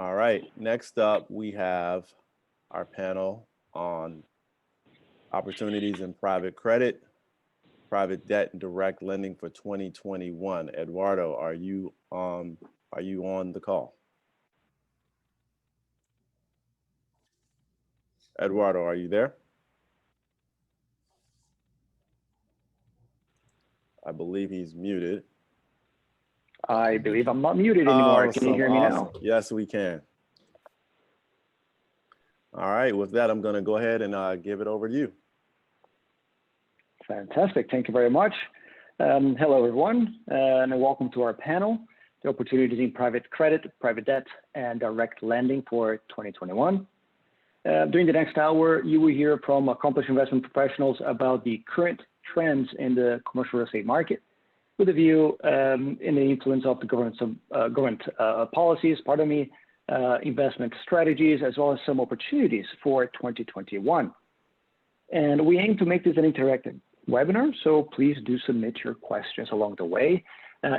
All right, next up, we have our panel on opportunities in private credit, private debt, and direct lending for 2021. Eduardo, are you on the call? Eduardo, are you there? I believe he's muted. I believe I'm not muted anymore. Awesome, Can you hear me now? Yes, we can. All right, with that, I'm going to go ahead and give it over to you. Fantastic. Thank you very much. Hello, everyone, and welcome to our panel, the opportunities in private credit, private debt, and direct lending for 2021. During the next hour, you will hear from accomplished investment professionals about the current trends in the commercial real estate market, with a view in the influence of the government policies, investment strategies, as well as some opportunities for 2021. And we aim to make this an interactive webinar, so please do submit your questions along the way.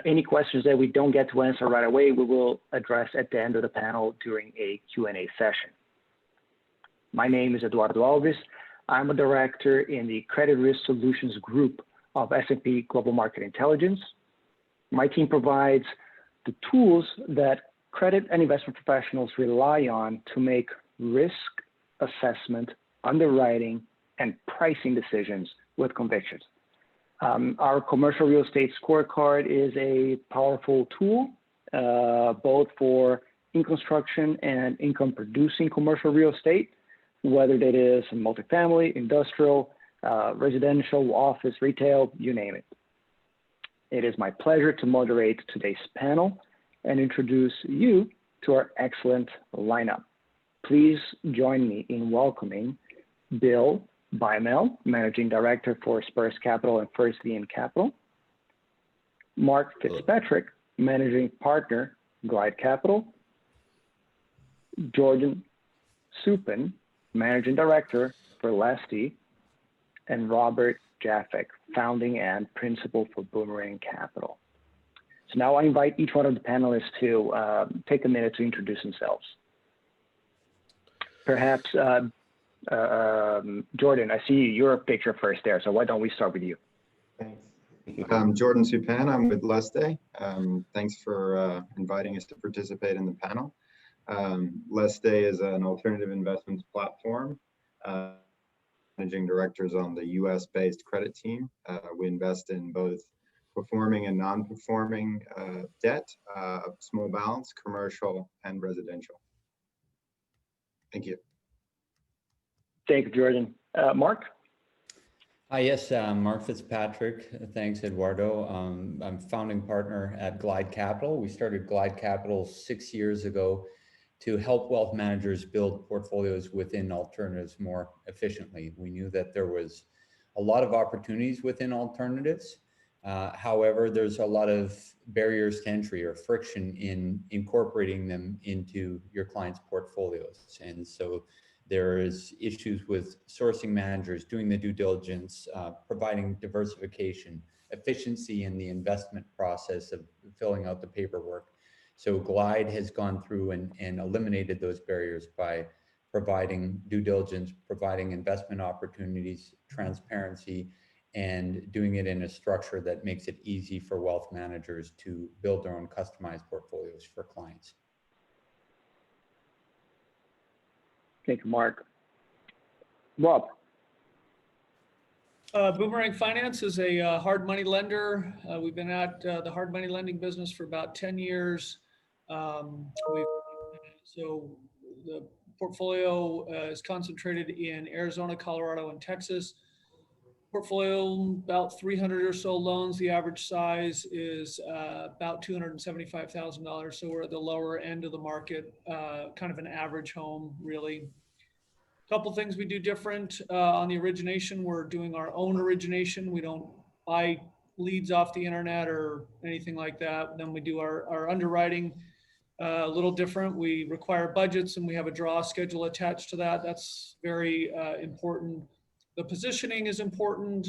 Any questions that we don't get to answer right away, we will address at the end of the panel during a Q&A session. My name is Eduardo Alves. I'm a director in the Credit Risk Solutions Group of S&P Global Market Intelligence. My team provides the tools that credit and investment professionals rely on to make risk assessment, underwriting, and pricing decisions with convictions. Our commercial real estate scorecard is a powerful tool, both for in construction and income producing commercial real estate, whether that is multifamily, industrial, residential, office, retail, you name it. It is my pleasure to moderate today's panel and introduce you to our excellent lineup. Please join me in welcoming Bill Bymel, Managing Director for Spurs Capital and First Lien Capital, Mark Fitzpatrick, Managing Partner, Glide Capital, Jordan Supin, Managing Director for Lesti, and Robert Jaffek, Founding and Principal for Boomerang Capital. So now I invite each one of the panelists to take a minute to introduce themselves. Perhaps, Jordan, I see your picture first there, so why don't we start with you? Thanks. I'm Jordan Supin. I'm with Lesti. Thanks for inviting us to participate in the panel. Lesti is an alternative investments platform. Managing directors on the US-based credit team. We invest in both performing and non-performing debt, small balance, commercial, and residential. Thank you. Thank you, Jordan. Mark? Hi, yes, Mark Fitzpatrick. Thanks, Eduardo. I'm founding partner at Glide Capital. We started Glide Capital 6 years ago to help wealth managers build portfolios within alternatives more efficiently. We knew that there was a lot of opportunities within alternatives. However, there's a lot of barriers to entry or friction in incorporating them into your clients' portfolios. And so there is issues with sourcing managers, doing the due diligence, providing diversification, efficiency in the investment process of filling out the paperwork. So Glide has gone through and eliminated those barriers by providing due diligence, providing investment opportunities, transparency, and doing it in a structure that makes it easy for wealth managers to build their own customized portfolios for clients. Thank you, Mark. Rob? Boomerang Finance is a hard money lender. We've been at the hard money lending business for about 10 years. So the portfolio is concentrated in Arizona, Colorado, and Texas. Portfolio, about 300 or so loans. The average size is about $275,000. So we're at the lower end of the market, kind of an average home, really. Couple things we do different on the origination. We're doing our own origination. We don't buy leads off the internet or anything like that. Then we do our underwriting a little different. We require budgets and we have a draw schedule attached to that. That's very important. The positioning is important.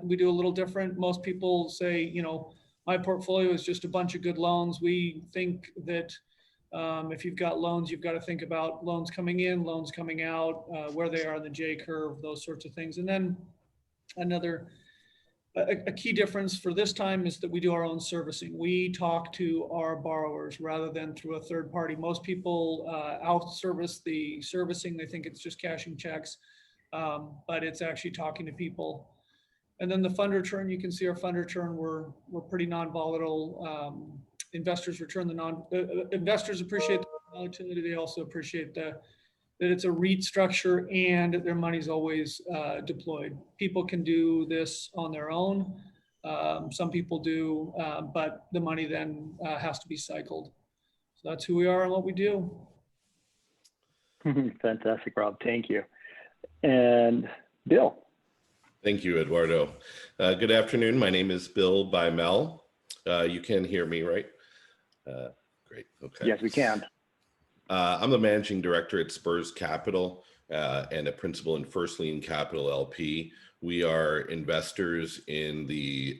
We do a little different. Most people say, you know, my portfolio is just a bunch of good loans. We think that If you've got loans, you've got to think about loans coming in, loans coming out, where they are in the J curve, those sorts of things. And then a key difference for this time is that we do our own servicing. We talk to our borrowers rather than through a third party. Most people out-service the servicing. They think it's just cashing checks, but it's actually talking to people. And then the fund return, you can see our fund return, we're pretty non-volatile. Investors investors appreciate the volatility. They also appreciate that it's a REIT structure and their money's always deployed. People can do this on their own. Some people do, but the money then has to be cycled. So that's who we are and what we do. Fantastic, Rob. Thank you. And Bill. Thank you, Eduardo. Good afternoon. My name is Bill Bymel. You can hear me, right? Great. Okay. Yes, we can. I'm the managing director at Spurs Capital and a principal in First Lien Capital LP. We are investors in the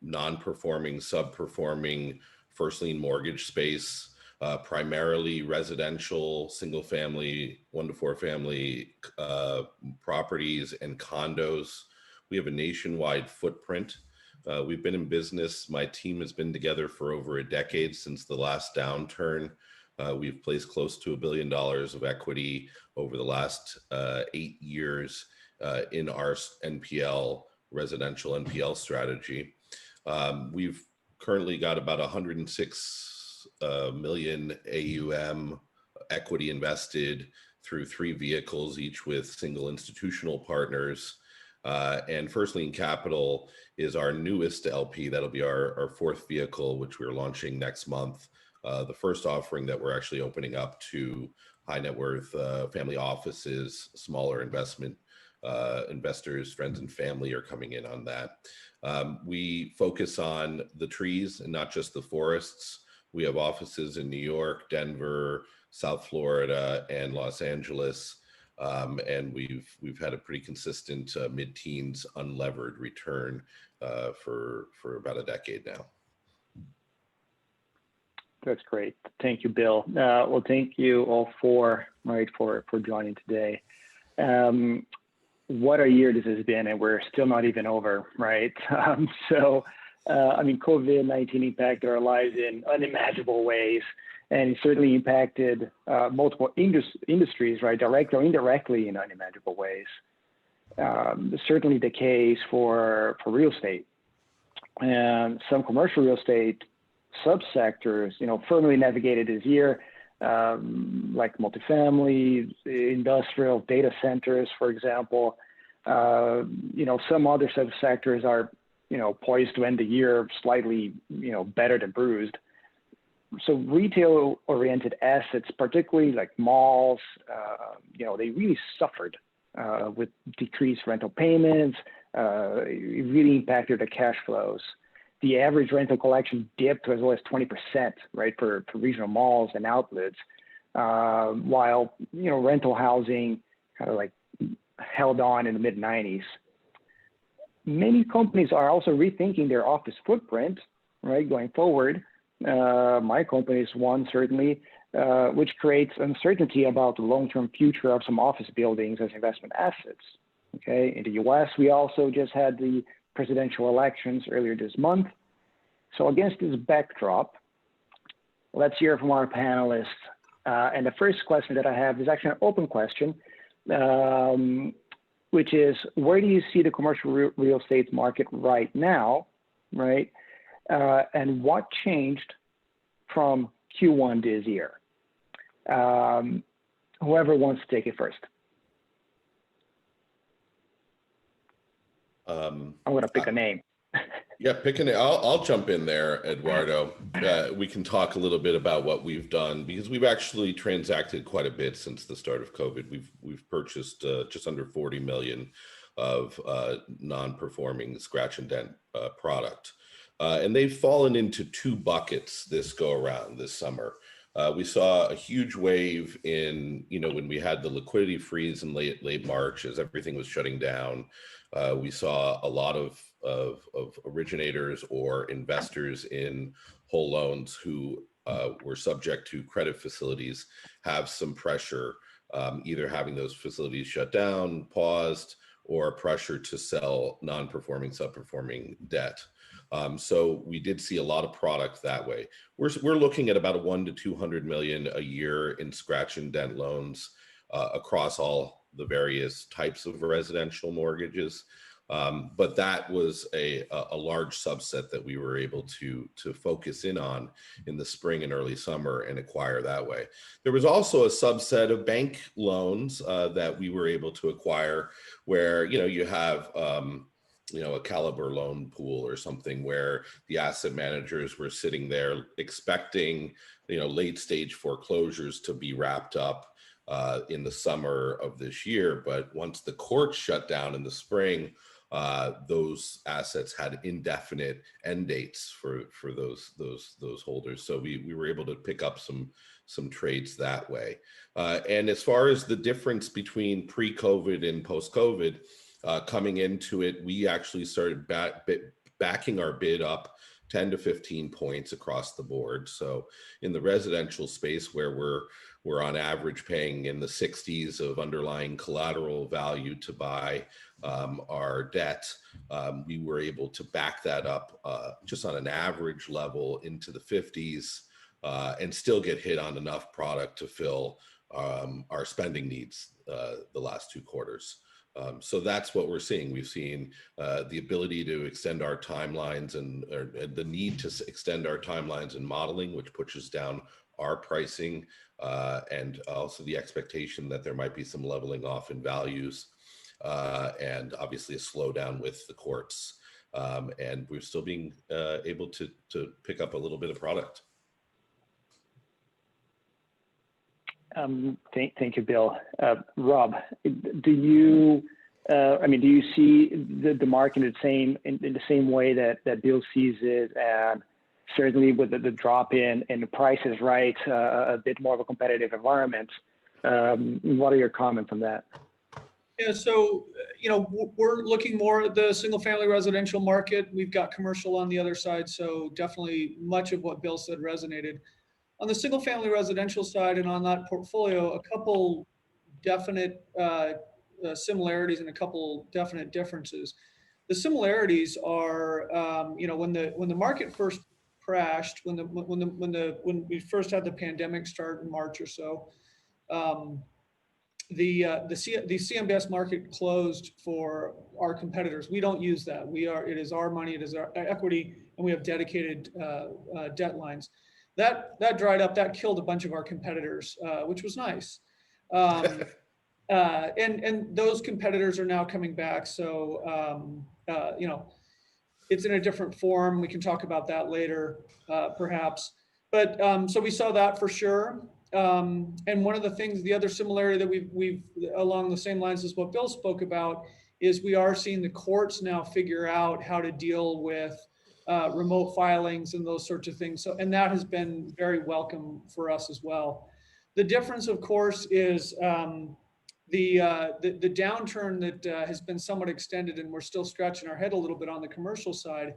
non-performing, sub-performing first lien mortgage space, primarily residential, single family, 1 to 4 family properties and condos. We have a nationwide footprint. We've been in business. My team has been together for over a decade since the last downturn. We've placed close to $1 billion of equity over the last 8 years in our NPL, residential NPL strategy. We've currently got about 106 million AUM equity invested through 3 vehicles, each with single institutional partners. And First Lien Capital is our newest LP. That'll be our 4th vehicle, which we're launching next month. The first offering that we're actually opening up to high net worth family offices, smaller investors, friends and family are coming in on that. We focus on the trees and not just the forests. We have offices in New York, Denver, South Florida, and Los Angeles. And we've had a pretty consistent mid-teens unlevered return for about a decade now. That's great. Thank you, Bill. Well, thank you all for joining today. What a year this has been, and we're still not even over, right? COVID-19 impacted our lives in unimaginable ways, and it certainly impacted multiple industries, right, directly or indirectly in unimaginable ways. Certainly the case for real estate, and some commercial real estate subsectors, firmly navigated this year, like multifamily, industrial, data centers, for example. Some other subsectors are, poised to end the year slightly, better than bruised. So retail-oriented assets, particularly like malls, they really suffered with decreased rental payments. It really impacted the cash flows. The average rental collection dipped to as low as 20%, right, for regional malls and outlets, while, rental housing kind of like held on in the mid-90s. Many companies are also rethinking their office footprint, right, going forward. My company is one, certainly, which creates uncertainty about the long-term future of some office buildings as investment assets. Okay, in the US, we also just had the presidential elections earlier this month. So against this backdrop, let's hear from our panelists. And the first question that I have is actually an open question, which is, where do you see the commercial real estate market right now, right? And what changed from Q1 this year? Whoever wants to take it first. I'm going to pick a name. Yeah, pick a name. I'll jump in there, Eduardo. We can talk a little bit about what we've done, because we've actually transacted quite a bit since the start of COVID. We've purchased just under 40 million of non-performing scratch and dent product. And they've fallen into 2 buckets this go around this summer. We saw a huge wave in, when we had the liquidity freeze in late March as everything was shutting down. We saw a lot of originators or investors in whole loans who were subject to credit facilities have some pressure, either having those facilities shut down, paused, or pressure to sell non-performing, subperforming debt. So we did see a lot of product that way. We're looking at about a 1 to 200 million a year in scratch and dent loans across all the various types of residential mortgages. But that was a large subset that we were able to focus in on in the spring and early summer and acquire that way. There was also a subset of bank loans that we were able to acquire where, you have, a Caliber loan pool or something where the asset managers were sitting there expecting, late stage foreclosures to be wrapped up in the summer of this year. But once the courts shut down in the spring, those assets had indefinite end dates for those holders. So we were able to pick up some trades that way. And as far as the difference between pre-COVID and post-COVID, coming into it, we actually started backing our bid up 10 to 15 points across the board. So in the residential space where we're on average paying in the 60s of underlying collateral value to buy our debt, we were able to back that up just on an average level into the 50s and still get hit on enough product to fill our spending needs the last 2 quarters. So that's what we're seeing. We've seen the ability to extend our timelines and the need to extend our timelines and modeling, which pushes down our pricing, and also the expectation that there might be some leveling off in values, and obviously a slowdown with the courts. And we're still being able to pick up a little bit of product. Thank you, Bill. Rob, do you see the market in the same way that Bill sees it, and certainly with the drop in the prices, right, a bit more of a competitive environment? What are your comments on that? Yeah, so, we're looking more at the single family residential market. We've got commercial on the other side. So definitely much of what Bill said resonated. On the single family residential side and on that portfolio, a couple definite similarities and a couple definite differences. The similarities are, when the market first crashed, when we first had the pandemic start in March or so, the CMBS market closed for our competitors. We don't use that. It is our money, it is our equity, and we have dedicated debt lines. That dried up. That killed a bunch of our competitors, which was nice. And those competitors are now coming back. So it's in a different form. We can talk about that later, perhaps. But so we saw that for sure. And one of the things, the other similarity that we've along the same lines as what Bill spoke about, is we are seeing the courts now figure out how to deal with remote filings and those sorts of things. So, and that has been very welcome for us as well. The difference, of course, is the downturn that has been somewhat extended, and we're still scratching our head a little bit on the commercial side,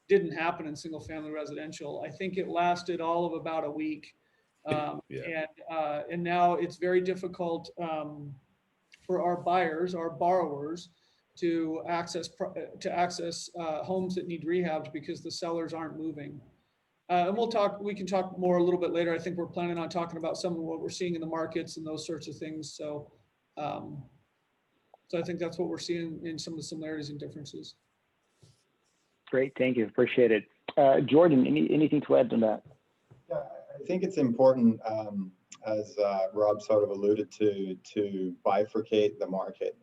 didn't happen in single family residential. I think it lasted all of about a week. And now it's very difficult for our buyers, our borrowers, to access homes that need rehabbed because the sellers aren't moving. And we can talk more a little bit later. I think we're planning on talking about some of what we're seeing in the markets and those sorts of things. So I think that's what we're seeing in some of the similarities and differences. Great, thank you, appreciate it. Jordan, anything to add to that? Yeah, I think it's important, as Rob sort of alluded to bifurcate the market,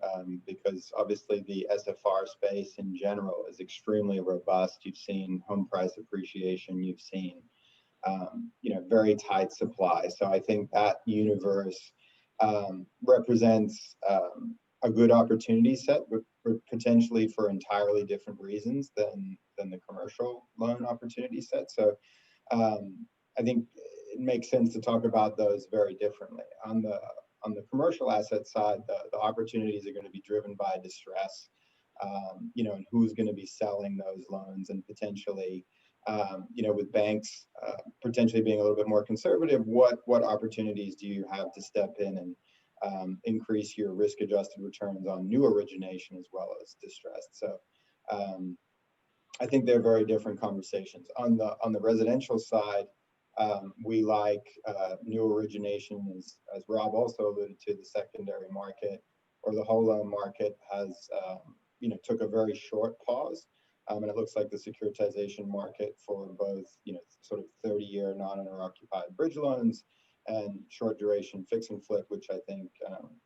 because obviously the SFR space in general is extremely robust. You've seen home price appreciation, you've seen very tight supply. So I think that universe represents a good opportunity set, but potentially for entirely different reasons than the commercial loan opportunity set. So I think it makes sense to talk about those very differently. On the commercial asset side, the opportunities are going to be driven by distress, and who's going to be selling those loans and potentially with banks potentially being a little bit more conservative, what opportunities do you have to step in and increase your risk-adjusted returns on new origination as well as distressed? So I think they're very different conversations. On the residential side, we like new origination, as Rob also alluded to. The secondary market or the whole loan market has took a very short pause. And it looks like the securitization market for both, sort of 30-year non-owner occupied bridge loans and short duration fix and flip, which I think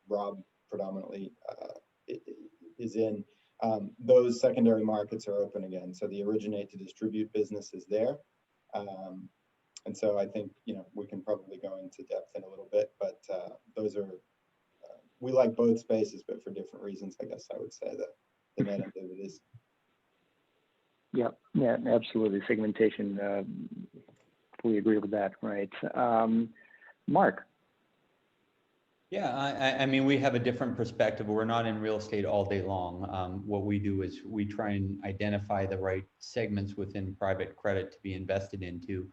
Rob predominantly is in. Those secondary markets are open again. So the originate to distribute business is there. And so I think, we can probably go into depth in a little bit, but those are, we like both spaces, but for different reasons, I guess I would say that the net of it is. Yeah, absolutely. Segmentation, fully agree with that, right? Mark. Yeah, I mean, we have a different perspective. We're not in real estate all day long. What we do is we try and identify the right segments within private credit to be invested into.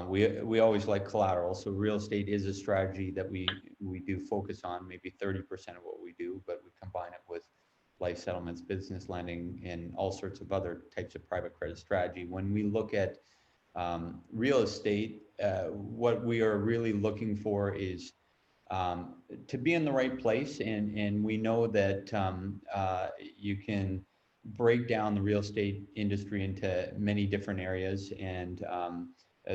We always like collateral, so real estate is a strategy that we do focus on, maybe 30% of what we do, but we combine it with life settlements, business lending, and all sorts of other types of private credit strategy. When we look at real estate, what we are really looking for is to be in the right place, and we know that you can break down the real estate industry into many different areas, and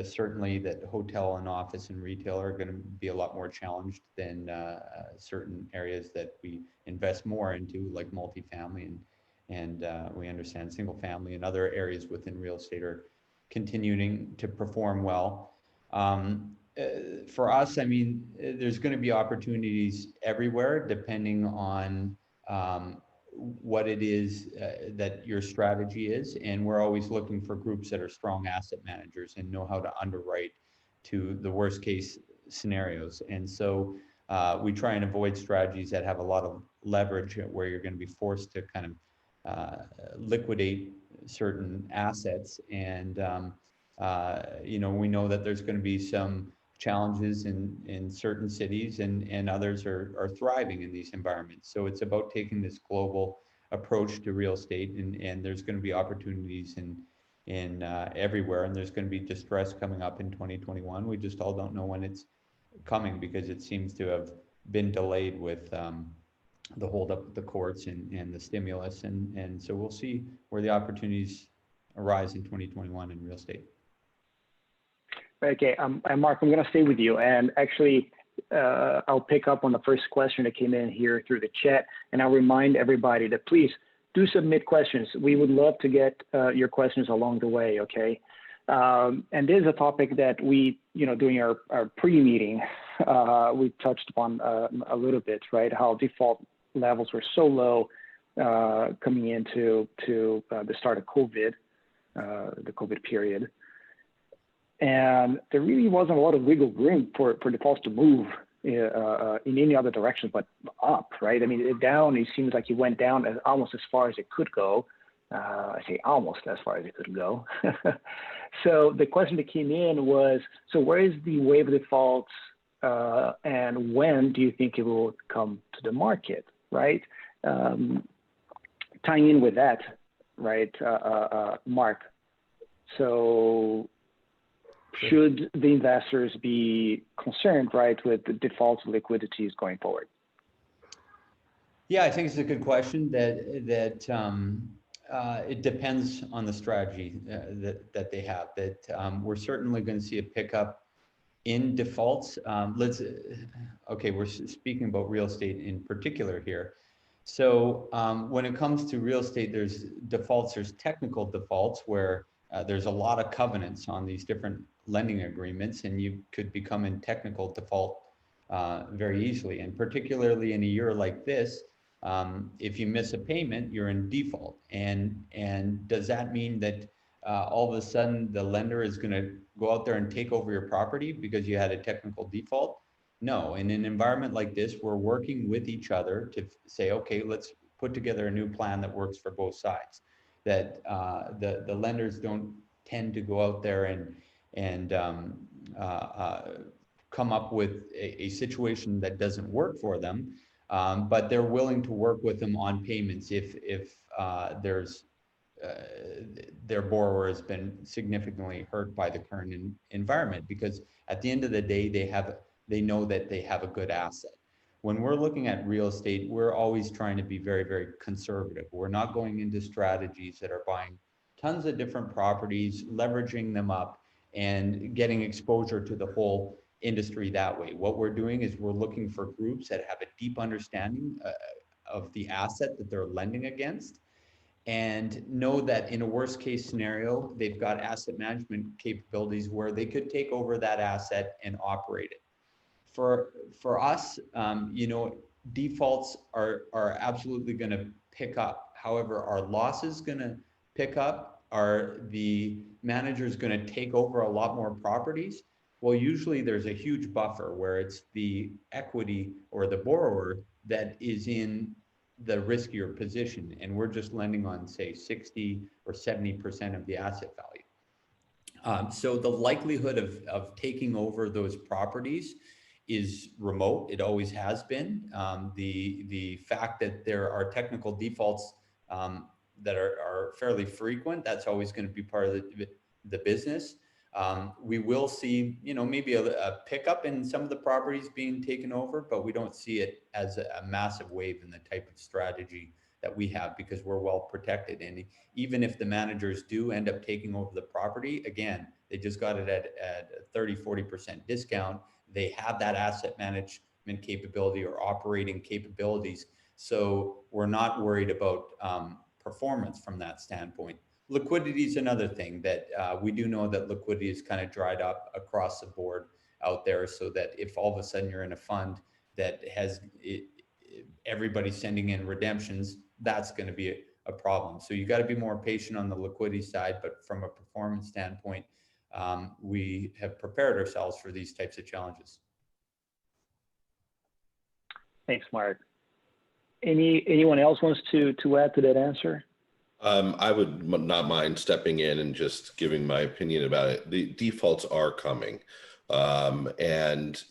certainly that hotel and office and retail are going to be a lot more challenged than certain areas that we invest more into, like multifamily, and we understand single family and other areas within real estate are continuing to perform well. For us, I mean, there's going to be opportunities everywhere depending on what it is that your strategy is. And we're always looking for groups that are strong asset managers and know how to underwrite to the worst case scenarios. And so we try and avoid strategies that have a lot of leverage where you're going to be forced to kind of liquidate certain assets. And, we know that there's going to be some challenges in certain cities, and others are thriving in these environments. So it's about taking this global approach to real estate, and there's going to be opportunities in everywhere, and there's going to be distress coming up in 2021. We just all don't know when it's coming because it seems to have been delayed with the hold up of the courts and the stimulus, and so we'll see where the opportunities arise in 2021 in real estate. Okay, and Mark, I'm going to stay with you. And actually, I'll pick up on the first question that came in here through the chat. And I'll remind everybody that please do submit questions. We would love to get your questions along the way, okay? And this is a topic that we, during our pre-meeting, we touched upon a little bit, right? How default levels were so low coming into the start of COVID, the COVID period. And there really wasn't a lot of wiggle room for defaults to move in any other direction but up, right? I mean, down, it seems like it went down almost as far as it could go. I say almost as far as it could go. So the question that came in was, so where is the wave of defaults and when do you think it will come to the market, right? Tying in with that, right, Mark, so should the investors be concerned, right, with the default liquidities going forward? Yeah, I think it's a good question. That it depends on the strategy that they have. That we're certainly going to see a pickup in defaults. We're speaking about real estate in particular here. So when it comes to real estate, there's defaults. There's technical defaults where there's a lot of covenants on these different lending agreements, and you could become in technical default very easily. And particularly in a year like this, if you miss a payment, you're in default. And does that mean that all of a sudden the lender is going to go out there and take over your property because you had a technical default? No. In an environment like this, we're working with each other to say, okay, let's put together a new plan that works for both sides. That the lenders don't tend to go out there and come up with a situation that doesn't work for them, but they're willing to work with them on payments if there's their borrower has been significantly hurt by the current environment, because at the end of the day, they know that they have a good asset. When we're looking at real estate, we're always trying to be very, very conservative. We're not going into strategies that are buying tons of different properties, leveraging them up, and getting exposure to the whole industry that way. What we're doing is we're looking for groups that have a deep understanding of the asset that they're lending against, and know that in a worst case scenario, they've got asset management capabilities where they could take over that asset and operate it. For us, defaults are absolutely going to pick up. However, our losses going to pick up. Are the managers going to take over a lot more properties? Well, usually there's a huge buffer where it's the equity or the borrower that is in the riskier position, and we're just lending on, say, 60 or 70% of the asset value. So the likelihood of taking over those properties is remote. It always has been. The fact that there are technical defaults that are fairly frequent, that's always going to be part of the business. We will see, maybe a pickup in some of the properties being taken over, but we don't see it as a massive wave in the type of strategy that we have, because we're well protected. And even if the managers do end up taking over the property, again, they just got it at a 30-40% discount. They have that asset management capability or operating capabilities. So we're not worried about performance from that standpoint. Liquidity is another thing that we do know that liquidity is kind of dried up across the board out there, so that if all of a sudden you're in a fund that has everybody sending in redemptions, that's going to be a problem. So you got to be more patient on the liquidity side, but from a performance standpoint, we have prepared ourselves for these types of challenges. Thanks, Mark. Anyone else wants to add to that answer? I would not mind stepping in and just giving my opinion about it. The defaults are coming. And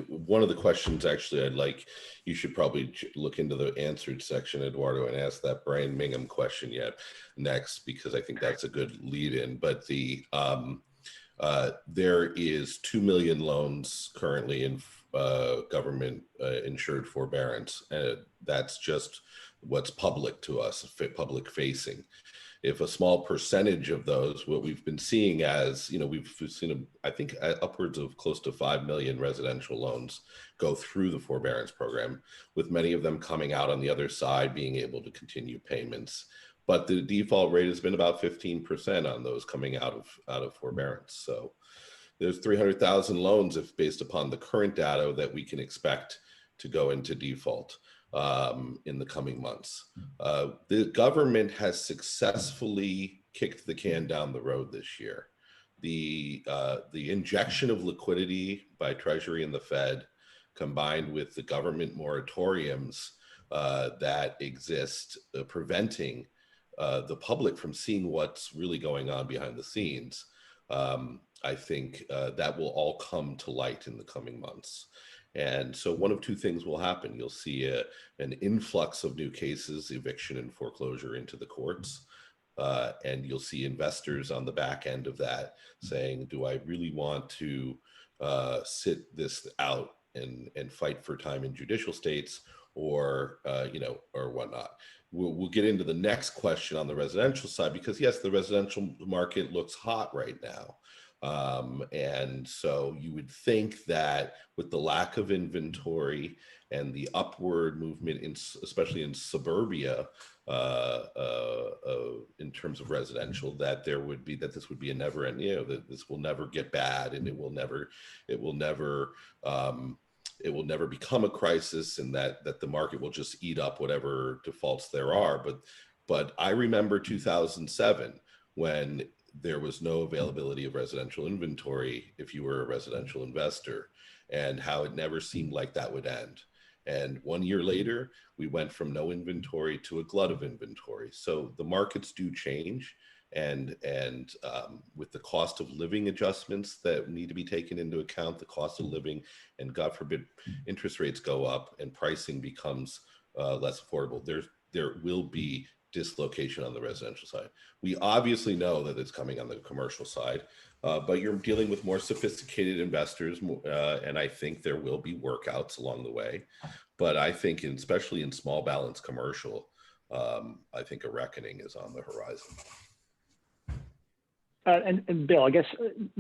one of the questions actually you should probably look into the answered section, Eduardo, and ask that Brian Mingham question next, because I think that's a good lead in. But there is 2 million loans currently in government insured forbearance. That's just what's public to us, public facing. If a small percentage of those, what we've been seeing as, we've seen, I think, upwards of close to 5 million residential loans go through the forbearance program, with many of them coming out on the other side, being able to continue payments. But the default rate has been about 15% on those coming out of forbearance. So there's 300,000 loans, if based upon the current data, that we can expect to go into default in the coming months. The government has successfully kicked the can down the road this year. The injection of liquidity by Treasury and the Fed, combined with the government moratoriums that exist, preventing the public from seeing what's really going on behind the scenes, I think that will all come to light in the coming months. And so one of two things will happen. You'll see an influx of new cases, eviction and foreclosure, into the courts. And you'll see investors on the back end of that saying, do I really want to sit this out and fight for time in judicial states, or whatnot? We'll get into the next question on the residential side, because yes, the residential market looks hot right now. And so you would think that with the lack of inventory and the upward movement, especially in suburbia, in terms of residential, that this would be a never ending, that this will never get bad, and it will never become a crisis, and that the market will just eat up whatever defaults there are. But I remember 2007, when there was no availability of residential inventory if you were a residential investor, and how it never seemed like that would end. And 1 year later, we went from no inventory to a glut of inventory. So the markets do change, and with the cost of living adjustments that need to be taken into account, the cost of living, and God forbid interest rates go up and pricing becomes less affordable, there will be dislocation on the residential side. We obviously know that it's coming on the commercial side, but you're dealing with more sophisticated investors, and I think there will be workouts along the way. But I think, especially in small balance commercial, I think a reckoning is on the horizon. And Bill, I guess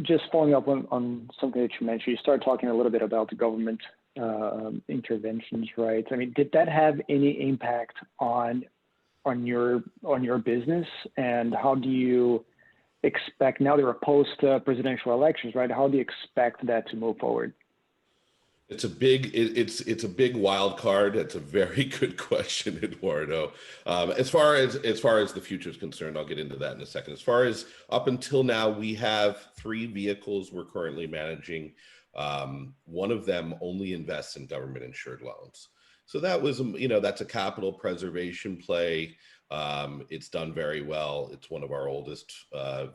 just following up on something that you mentioned, you started talking a little bit about the government interventions, right? I mean, did that have any impact on your business, and how do you expect, now there are post presidential elections, right? How do you expect that to move forward? It's a big wild card. That's a very good question, Eduardo. As far as the future is concerned, I'll get into that in a second. As far as up until now, we have 3 vehicles we're currently managing. One of them only invests in government insured loans. So that was, that's a capital preservation play. It's done very well. It's one of our oldest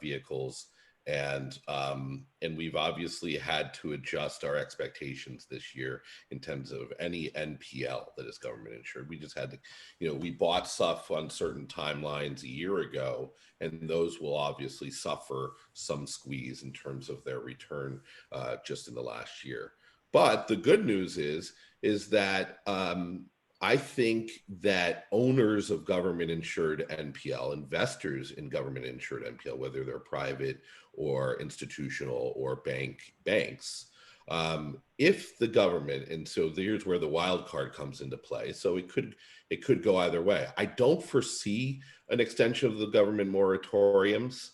vehicles. And we've obviously had to adjust our expectations this year in terms of any NPL that is government insured. We just had to, we bought stuff on certain timelines a year ago, and those will obviously suffer some squeeze in terms of their return just in the last year. But the good news is that I think that owners of government insured NPL, investors in government insured NPL, whether they're private or institutional or banks, if the government, and so here's where the wild card comes into play. So it could go either way. I don't foresee an extension of the government moratoriums.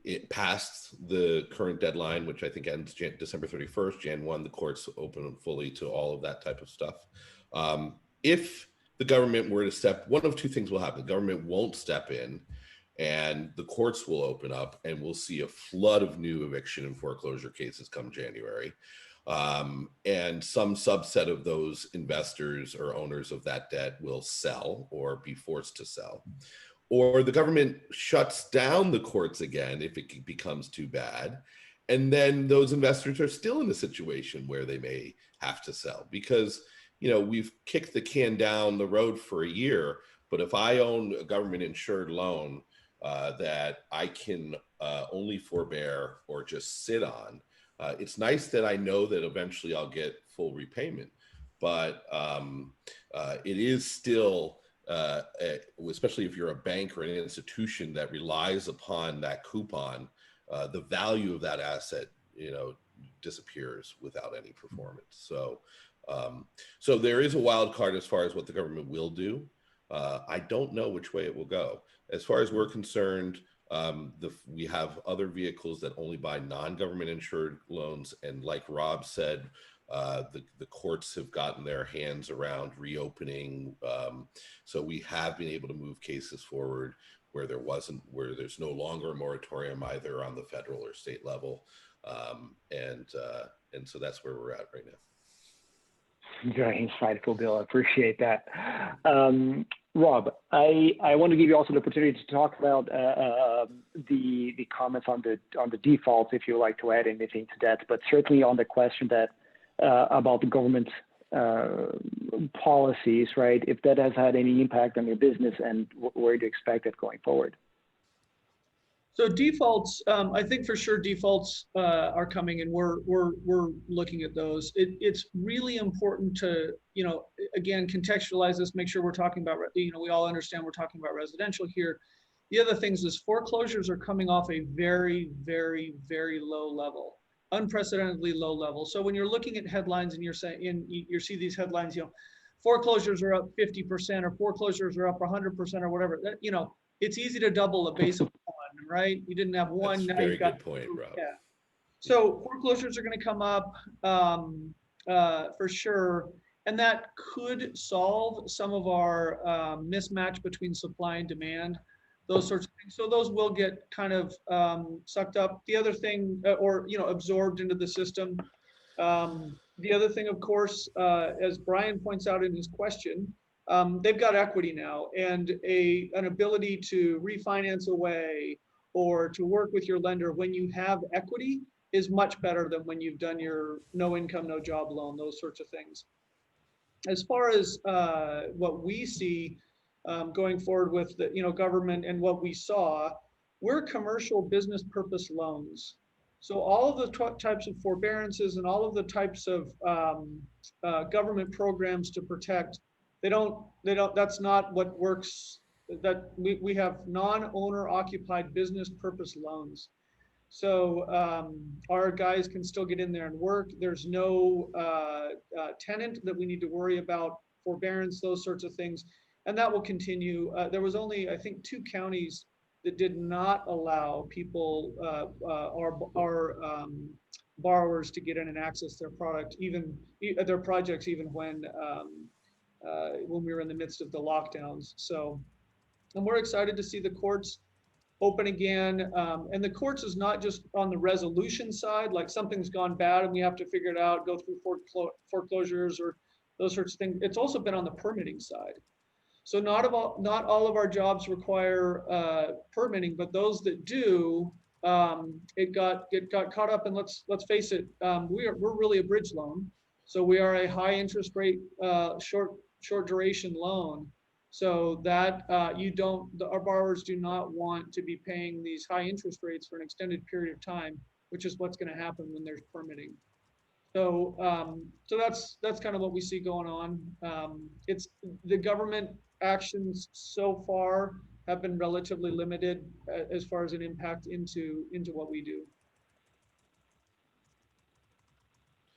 It passed the current deadline, which I think ends December 31st, Jan 1, the courts open fully to all of that type of stuff. If the government were to one of two things will happen. The government won't step in, and the courts will open up, and we'll see a flood of new eviction and foreclosure cases come January. And some subset of those investors or owners of that debt will sell or be forced to sell. Or the government shuts down the courts again if it becomes too bad. And then those investors are still in a situation where they may have to sell because, we've kicked the can down the road for a year. But if I own a government insured loan that I can only forbear or just sit on, it's nice that I know that eventually I'll get full repayment. But it is still, especially if you're a bank or an institution that relies upon that coupon, the value of that asset, disappears without any performance. So there is a wild card as far as what the government will do. I don't know which way it will go. As far as we're concerned, we have other vehicles that only buy non-government insured loans, and like Rob said, the courts have gotten their hands around reopening. So we have been able to move cases forward where there's no longer a moratorium either on the federal or state level. And so that's where we're at right now. Very insightful, Bill. I appreciate that. Rob, I want to give you also the opportunity to talk about the comments on the defaults, if you would like to add anything to that, but certainly on the question that about the government policies, right? If that has had any impact on your business, and where do you expect it going forward? So defaults, I think for sure defaults are coming, and we're looking at those. It's really important to, again, contextualize this, make sure we're talking about, we all understand we're talking about residential here. The other things is foreclosures are coming off a very, very, very low level, unprecedentedly low level. So when you're looking at headlines and you see these headlines, foreclosures are up 50% or foreclosures are up 100% or whatever, that, it's easy to double a base of one, right? You didn't have one. That's now very you've got good point, Rob. Yeah. So foreclosures are going to come up for sure. And that could solve some of our mismatch between supply and demand, those sorts of things. So those will get kind of sucked up. The other thing, or, absorbed into the system. The other thing, of course, as Brian points out in his question, they've got equity now, and an ability to refinance away or to work with your lender when you have equity is much better than when you've done your no income, no job loan, those sorts of things. As far as what we see going forward with the government and what we saw, we're commercial business purpose loans. So all of the types of forbearances and all of the types of government programs to protect, that's not what works. That we have non-owner occupied business purpose loans. So our guys can still get in there and work. There's no tenant that we need to worry about, forbearance, those sorts of things. And that will continue. There was only, I think, 2 counties that did not allow people, our borrowers, to get in and access their product, even their projects, even when we were in the midst of the lockdowns. So, and we're excited to see the courts open again. And the courts is not just on the resolution side, like something's gone bad and we have to figure it out, go through foreclosures or those sorts of things. It's also been on the permitting side. So not all of our jobs require permitting, but those that do, it got caught up. And let's face it, we're really a bridge loan, so we are a high interest rate, short duration loan. So that our borrowers do not want to be paying these high interest rates for an extended period of time, which is what's going to happen when there's permitting. So so that's kind of what we see going on. It's the government actions so far have been relatively limited as far as an impact into what we do.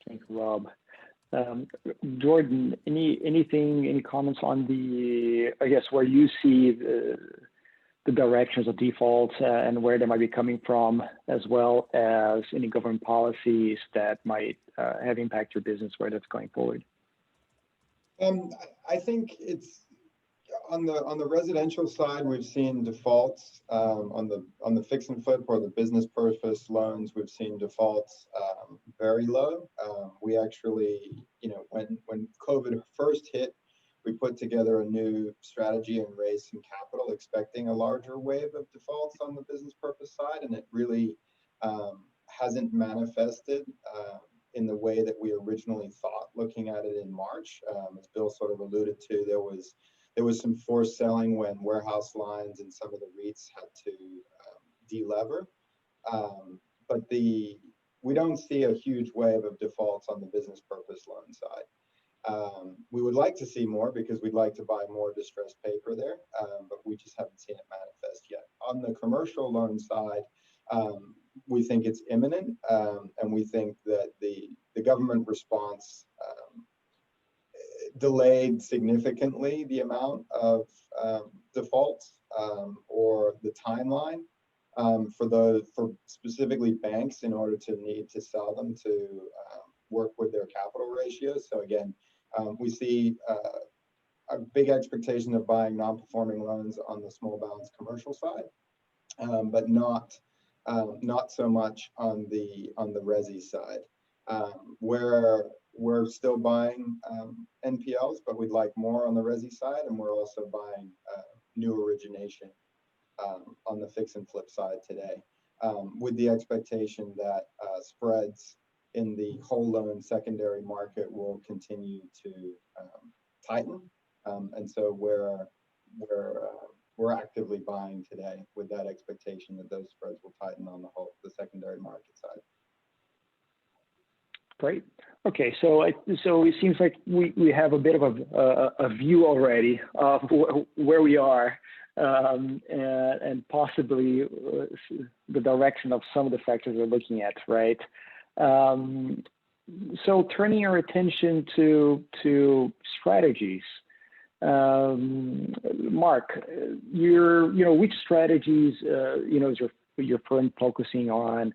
Thank you, Rob. Jordan, any comments on I guess, where you see the directions of defaults and where they might be coming from, as well as any government policies that might have impact your business, where that's going forward? I think it's on the residential side, we've seen defaults on the fix and flip or the business purpose loans. We've seen defaults very low. We actually, when COVID first hit, we put together a new strategy and raised some capital, expecting a larger wave of defaults on the business purpose side, and it really hasn't manifested in the way that we originally thought, looking at it in March. As Bill sort of alluded to, there was some forced selling when warehouse lines and some of the REITs had to delever. But we don't see a huge wave of defaults on the business purpose loan side. We would like to see more because we'd like to buy more distressed paper there, but we just haven't seen it manifest yet. On the commercial loan side, we think it's imminent, and we think that the government response delayed significantly the amount of defaults or the timeline for specifically banks in order to need to sell them to work with their capital ratios. So again, we see a big expectation of buying non-performing loans on the small balance commercial side, but not so much on the resi side, where we're still buying NPLs, but we'd like more on the resi side, and we're also buying new origination on the fix and flip side today, with the expectation that spreads in the whole loan secondary market will continue to tighten, and so we're actively buying today with that expectation that those spreads will tighten on the secondary market side. Great. Okay, so it seems like we have a bit of a view already of where we are, and possibly the direction of some of the factors we're looking at, right? So turning our attention to strategies, Mark, which strategies is your firm focusing on,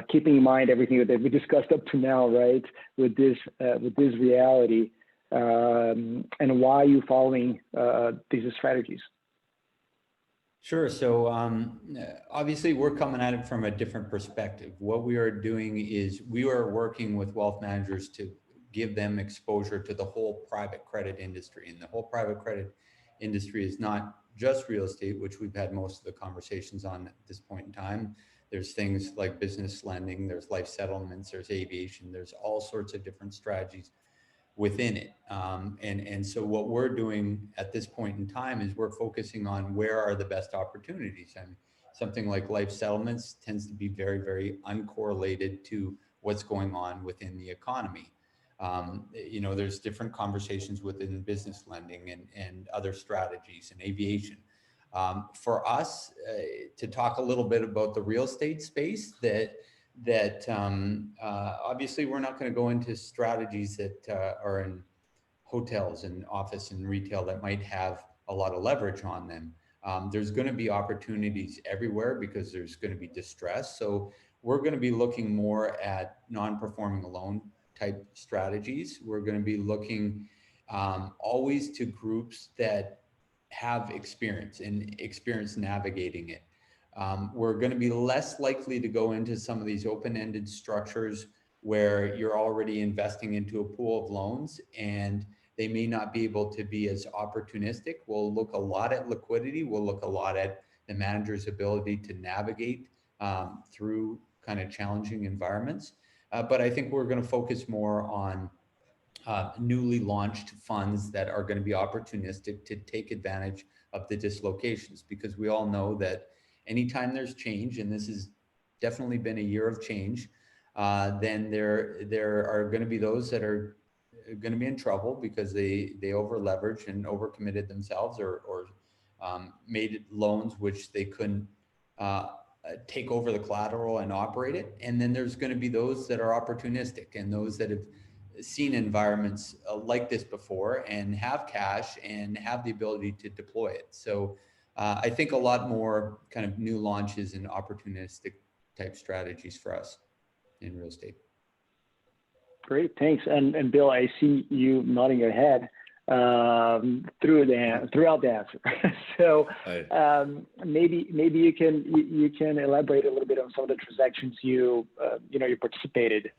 keeping in mind everything that we discussed up to now, right? With this reality, and why are you following these strategies? Sure. So obviously we're coming at it from a different perspective. What we are doing is we are working with wealth managers to give them exposure to the whole private credit industry. And the whole private credit industry is not just real estate, which we've had most of the conversations on at this point in time. There's things like business lending, there's life settlements, there's aviation, there's all sorts of different strategies within it. And so what we're doing at this point in time is we're focusing on where are the best opportunities. And something like life settlements tends to be very, very uncorrelated to what's going on within the economy. There's different conversations within business lending and other strategies and aviation. For us, to talk a little bit about the real estate space, obviously we're not going to go into strategies that are in hotels and office and retail that might have a lot of leverage on them. There's going to be opportunities everywhere because there's going to be distress. So we're going to be looking more at non-performing loan type strategies. We're going to be looking always to groups that have experience navigating it. We're going to be less likely to go into some of these open-ended structures where you're already investing into a pool of loans and they may not be able to be as opportunistic. We'll look a lot at liquidity. We'll look a lot at the manager's ability to navigate through kind of challenging environments. But I think we're going to focus more on newly launched funds that are going to be opportunistic to take advantage of the dislocations, because we all know that anytime there's change, and this has definitely been a year of change, then there are going to be those that are going to be in trouble because they over leveraged and overcommitted themselves or made loans which they couldn't take over the collateral and operate it. And then there's going to be those that are opportunistic and those that have seen environments like this before and have cash and have the ability to deploy it. So I think a lot more kind of new launches and opportunistic type strategies for us in real estate. Great, thanks. And Bill, I see you nodding your head throughout the answer. So maybe you can elaborate a little bit on some of the transactions you participated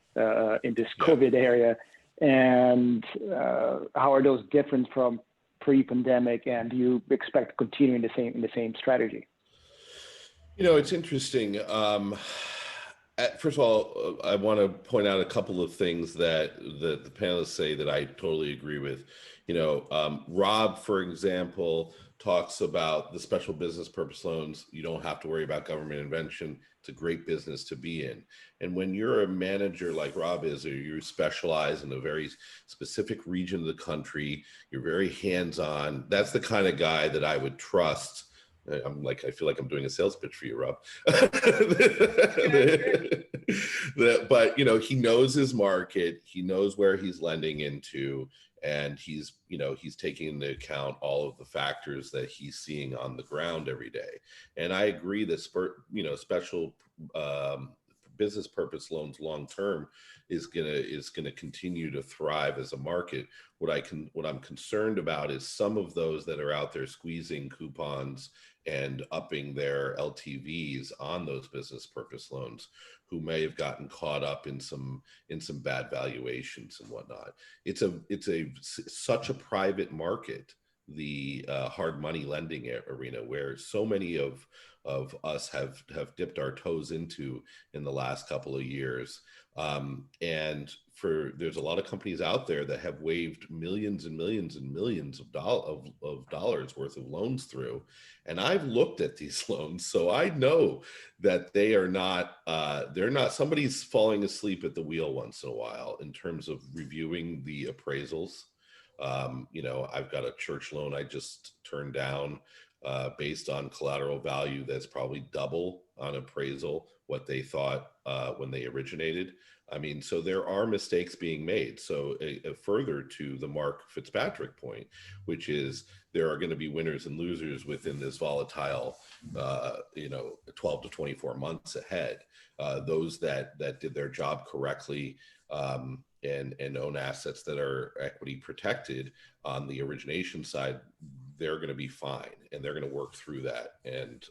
in this COVID area, and how are those different from pre-pandemic, and do you expect to continue in the same strategy? It's interesting. First of all, I want to point out a couple of things that the panelists say that I totally agree with. Rob, for example, talks about the special business purpose loans. You don't have to worry about government intervention. It's a great business to be in. And when you're a manager like Rob is, or you specialize in a very specific region of the country, you're very hands-on. That's the kind of guy that I would trust. I feel like I'm doing a sales pitch for you, Rob. But he knows his market, he knows where he's lending into, and he's taking into account all of the factors that he's seeing on the ground every day. And I agree that special business purpose loans long term is gonna continue to thrive as a market. What I'm concerned about is some of those that are out there squeezing coupons and upping their LTVs on those business purpose loans, who may have gotten caught up in some bad valuations and whatnot. It's such a private market, the hard money lending arena, where so many of us have dipped our toes into in the last couple of years. And there's a lot of companies out there that have waved millions and millions and millions of dollars worth of loans through. And I've looked at these loans, so I know that they're not, somebody's falling asleep at the wheel once in a while in terms of reviewing the appraisals. I've got a church loan I just turned down based on collateral value that's probably double on appraisal what they thought when they originated. So there are mistakes being made. So further to the Mark Fitzpatrick point, which is there are going to be winners and losers within this volatile, 12 to 24 months ahead. Those that did their job correctly and own assets that are equity protected on the origination side, they're going to be fine and they're going to work through that. And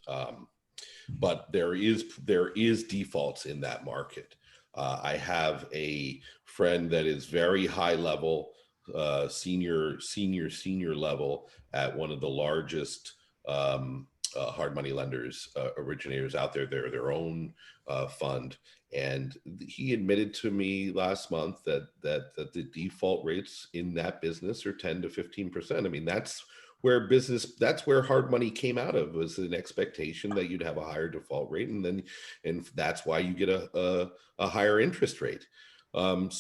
but there is defaults in that market. I have a friend that is very high level, senior level at one of the largest hard money lenders, originators out there. They're their own fund, and he admitted to me last month that the default rates in that business are 10 to 15%. I mean, that's where hard money came out of, was an expectation that you'd have a higher default rate, and that's why you get a higher interest rate. And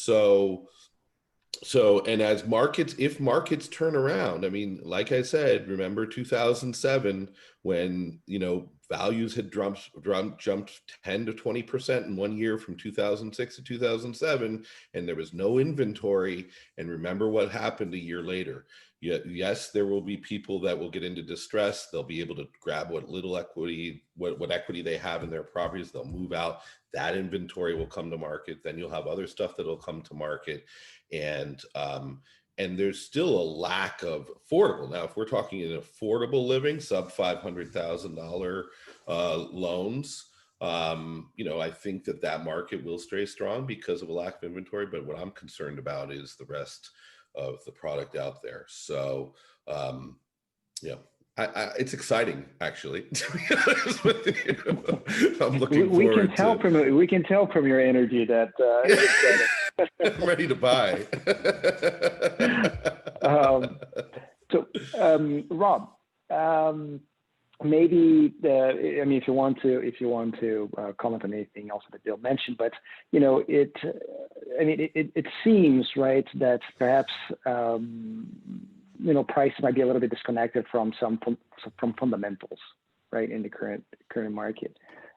if markets turn around, I mean, like I said, remember 2007 when, values had jumped 10 to 20% in 1 year from 2006 to 2007, and there was no inventory. And remember what happened a year later. Yes, there will be people that will get into distress. They'll be able to grab what little equity, what equity they have in their properties. They'll move out. That inventory will come to market. Then you'll have other stuff that will come to market. And there's still a lack of affordable. Now, if we're talking in affordable living, sub $500,000 loans, I think that market will stay strong because of a lack of inventory. But what I'm concerned about is the rest of the product out there. So, it's exciting, actually. To be honest with you. I'm looking forward to. We can tell from your energy that I'm ready to buy. Rob, maybe if you want to comment on anything else that Bill mentioned, but it seems right that perhaps price might be a little bit disconnected from fundamentals, right, in the current market.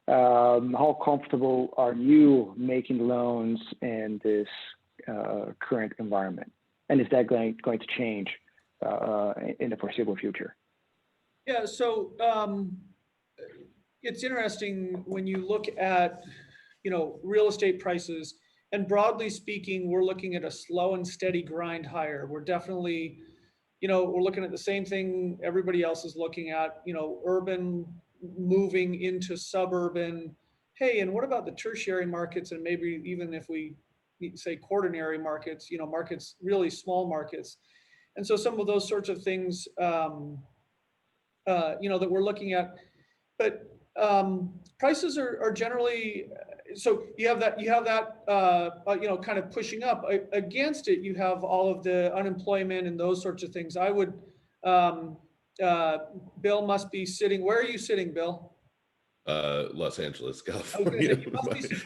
How comfortable are you making loans in this current environment, and is that going to change in the foreseeable future? Yeah, so it's interesting when you look at real estate prices, and broadly speaking, we're looking at a slow and steady grind higher. We're definitely, we're looking at the same thing everybody else is looking at, urban moving into suburban. Hey, and what about the tertiary markets, and maybe even if we say quaternary markets, markets, really small markets. And so some of those sorts of things, that we're looking at, but prices are generally, so you have that kind of pushing up. Against it, you have all of the unemployment and those sorts of things. I would, Bill must be sitting, where are you sitting, Bill? Los Angeles, California,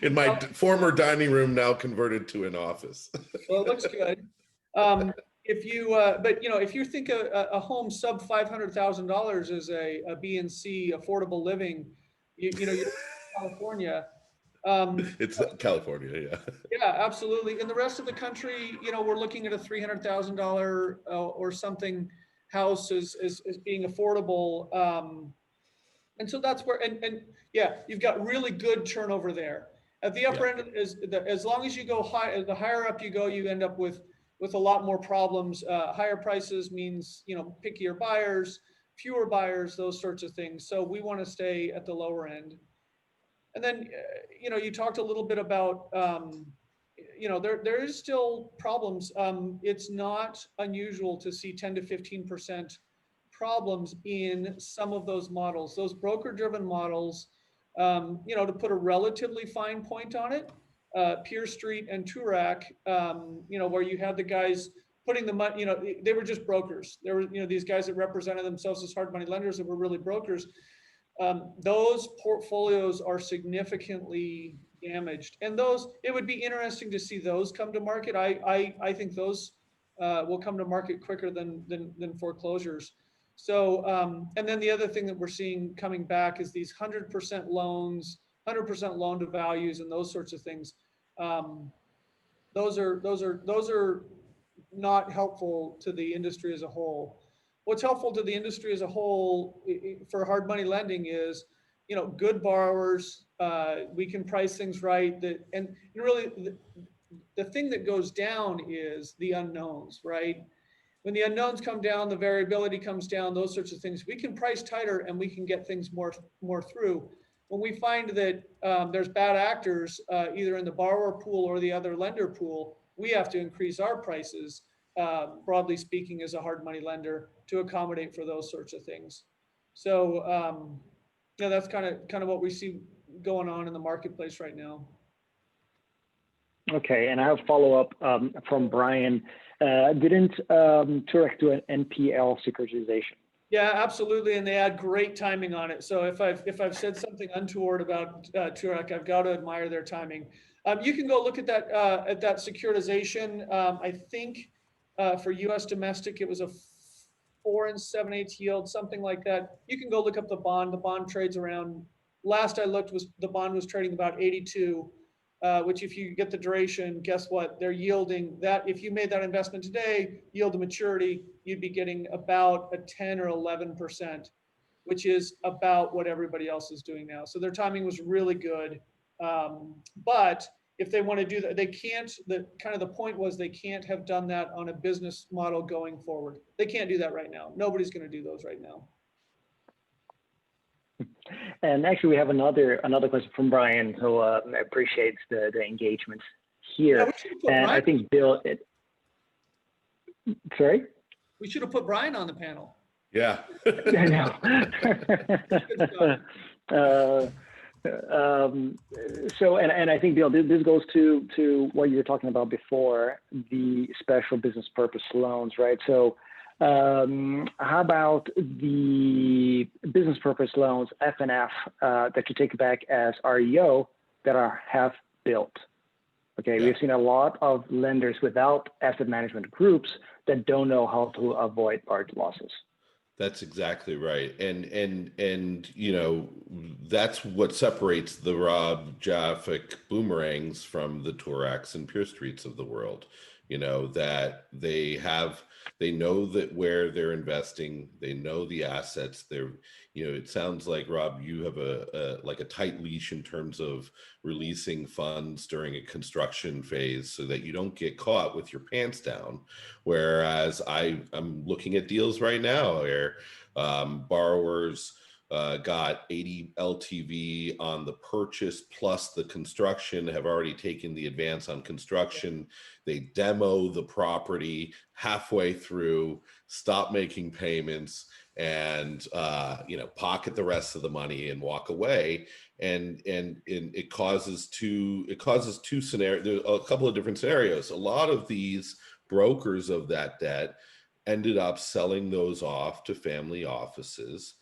in my former dining room, now converted to an office. Well, it looks good. If you think a home sub $500,000 is a B and C affordable living, you're in California. It's California, yeah. Yeah, absolutely. In the rest of the country, we're looking at a $300,000 or something house as being affordable. And so that's where, and yeah, you've got really good turnover there. At the upper end, as long as you go high, the higher up you go, you end up with a lot more problems. Higher prices means, pickier buyers, fewer buyers, those sorts of things. So we want to stay at the lower end. And then, you talked a little bit about, there is still problems. It's not unusual to see 10 to 15% problems in some of those models, those broker-driven models. To put a relatively fine point on it, Pier Street and Turac, where you had the guys putting the money, they were just brokers. There were, these guys that represented themselves as hard money lenders that were really brokers. Those portfolios are significantly damaged, and it would be interesting to see those come to market. I think those will come to market quicker than foreclosures. So, and then the other thing that we're seeing coming back is these 100% loans, 100% loan to values, and those sorts of things. Those are not helpful to the industry as a whole. What's helpful to the industry as a whole for hard money lending is, good borrowers. We can price things right. And really, the thing that goes down is the unknowns, right? When the unknowns come down, the variability comes down, those sorts of things. We can price tighter and we can get things more through. when we find that there's bad actors either in the borrower pool or the other lender pool, we have to increase our prices, broadly speaking, as a hard money lender to accommodate for those sorts of things. So that's kind of what we see going on in the marketplace right now. Okay, and I have follow-up from Brian. Didn't Turek do an NPL securitization? Yeah, absolutely, and they had great timing on it. So if I've said something untoward about Turek, I've got to admire their timing. You can go look at that securitization. I think for U.S. domestic, it was a 4 7/8 yield, something like that. You can go look up the bond. The bond trades around. Last I looked, the bond was trading about 82. Which if you get the duration, guess what? They're yielding that. If you made that investment today, yield to maturity, you'd be getting about a 10 or 11%, which is about what everybody else is doing now. So their timing was really good. But if they want to do that, they can't, the point was they can't have done that on a business model going forward. They can't do that right now. Nobody's going to do those right now. And actually, we have another question from Brian, who appreciates the engagement here. Yeah, we should have put and Brian. I think Bill, sorry? We should have put Brian on the panel. Yeah. I know. So, and I think, Bill, this goes to what you were talking about before, the special business purpose loans, right? So how about the business purpose loans, FNF, that you take back as REO that are half built? Okay, Yeah. We've seen a lot of lenders without asset management groups that don't know how to avoid large losses. That's exactly right. And that's what separates the Rob Jaffic Boomerangs from the Toraks and Pure Streets of the world. That they know that where they're investing, they know the assets. It sounds like, Rob, you have a tight leash in terms of releasing funds during a construction phase so that you don't get caught with your pants down. Whereas I'm looking at deals right now where borrowers got 80 LTV on the purchase plus the construction, have already taken the advance on construction. They demo the property halfway through, stop making payments, and pocket the rest of the money and walk away. And it causes two scenarios. There's a couple of different scenarios. A lot of these brokers of that debt ended up selling those off to family offices,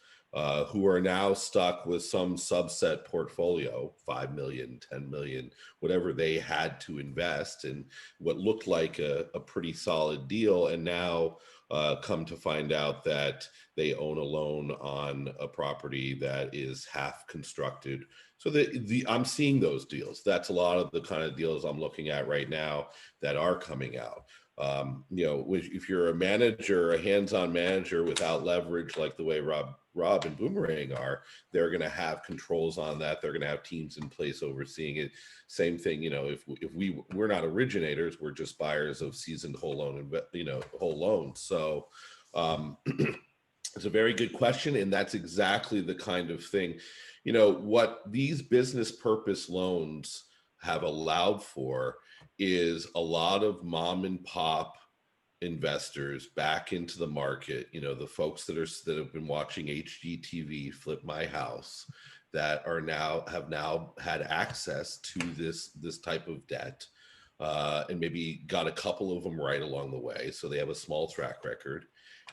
who are now stuck with some subset portfolio, 5 million, 10 million, whatever they had to invest in what looked like a pretty solid deal. And now come to find out that they own a loan on a property that is half constructed. So I'm seeing those deals. That's a lot of the kind of deals I'm looking at right now that are coming out. If you're a manager, a hands-on manager without leverage, like the way Rob and Boomerang are, they're going to have controls on that. They're going to have teams in place overseeing it. Same thing, if we're not originators, we're just buyers of seasoned whole loans. So it's a very good question, and that's exactly the kind of thing, what these business purpose loans have allowed for is a lot of mom and pop investors back into the market. The folks that have been watching HGTV Flip My House that have now had access to this type of debt, and maybe got a couple of them right along the way, so they have a small track record.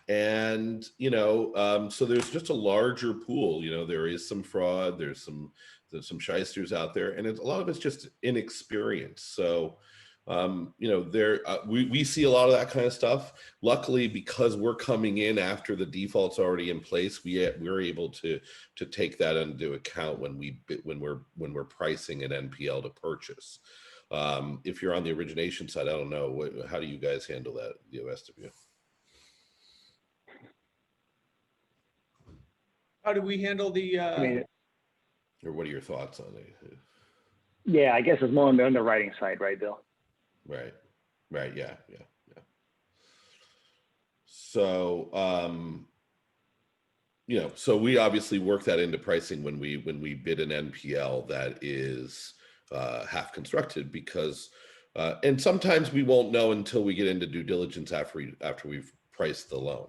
And so there's just a larger pool. There is some fraud, there's some shysters out there, and a lot of it's just inexperience. So we see a lot of that kind of stuff. Luckily, because we're coming in after the default's already in place, we're able to take that into account when we're pricing an NPL to purchase. If you're on the origination side, I don't know, how do you guys handle that, the rest of you? How do we handle the? Or what are your thoughts on it? Yeah, I guess it's more on the underwriting side, right, Bill? Right. Yeah. So, So we obviously work that into pricing when we bid an NPL that is half constructed, because and sometimes we won't know until we get into due diligence after we've priced the loan.